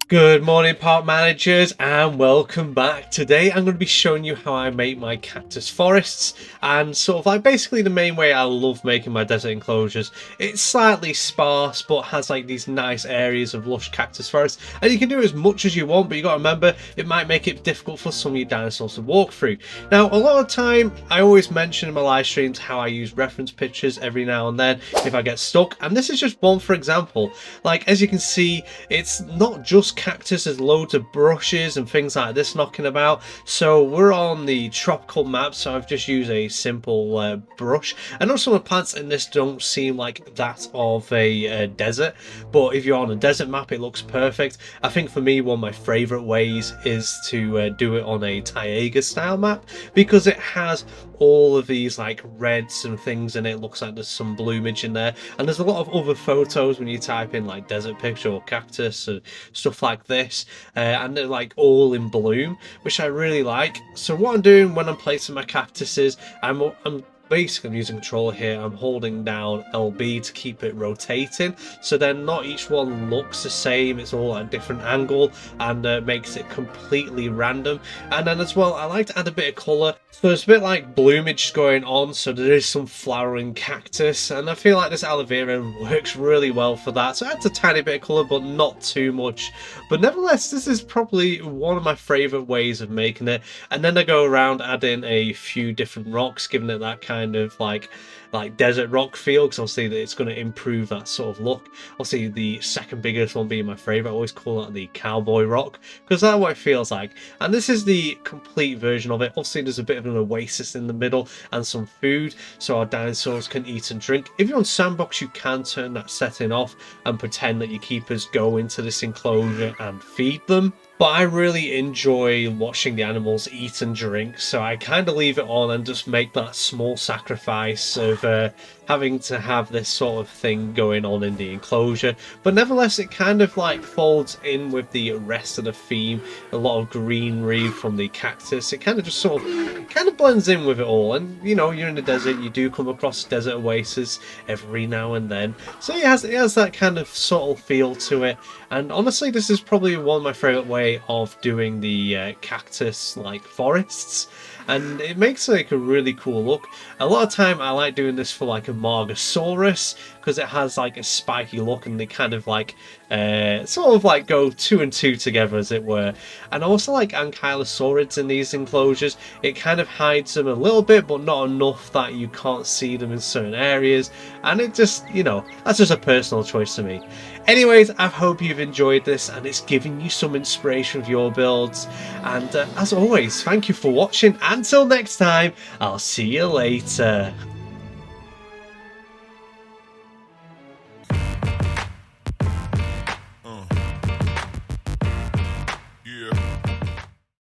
Good morning, park managers, and welcome back. Today I'm going to be showing you how I make my cactus forests, and sort of like basically the main way I love making my desert enclosures. It's slightly sparse but has like these nice areas of lush cactus forest, and you can do as much as you want, but you got to remember it might make it difficult for some of your dinosaurs to walk through. Now, a lot of time I always mention in my live streams how I use reference pictures every now and then if I get stuck, and this is just one for example. Like, as you can see, it's not just cactus, there's loads of brushes and things like this knocking about. So we're on the tropical map, so I've just used a simple brush. I know some of the plants in this don't seem like that of a desert, but if you're on a desert map it looks perfect. I think for me one of my favorite ways is to do it on a Taiga style map, because it has all of these like reds and things in it. It looks like there's some bloomage in there, and there's a lot of other photos when you type in like desert picture or cactus and stuff like this, and they're like all in bloom, which I really like. So what I'm doing when I'm placing my cactuses, I'm basically, I'm using controller here, I'm holding down LB to keep it rotating, so then not each one looks the same, it's all at a different angle, and makes it completely random. And then as well, I like to add a bit of colour, so there's a bit like bloomage going on, so there is some flowering cactus, and I feel like this aloe vera works really well for that. So it adds a tiny bit of colour, but not too much. But nevertheless, this is probably one of my favourite ways of making it. And then I go around adding a few different rocks, giving it that kind of like desert rock feel, because obviously that it's going to improve that sort of look. Obviously the second biggest one being my favorite, I always call that the cowboy rock, because that's what it feels like. And this is the complete version of it. Obviously there's a bit of an oasis in the middle and some food so our dinosaurs can eat and drink. If you're on sandbox, you can turn that setting off and pretend that your keepers go into this enclosure and feed them. But I really enjoy watching the animals eat and drink, so I kind of leave it on and just make that small sacrifice of having to have this sort of thing going on in the enclosure. But nevertheless, it kind of like folds in with the rest of the theme. A lot of greenery from the cactus. It kind of just sort of blends in with it all. And you know, you're in the desert, you do come across desert oasis every now and then. So it has that kind of subtle feel to it. And honestly, this is probably one of my favorite way of doing the cactus like forests, and it makes like a really cool look. A lot of time I like doing this for like a Margosaurus, because it has like a spiky look, and they kind of like sort of like go two and two together, as it were. And I also like Ankylosaurids in these enclosures. It kind of hides them a little bit, but not enough that you can't see them in certain areas, and it just, you know, that's just a personal choice to me. Anyways, I hope you've enjoyed this and it's giving you some inspiration for your builds. And as always, thank you for watching. Until next time, I'll see you later.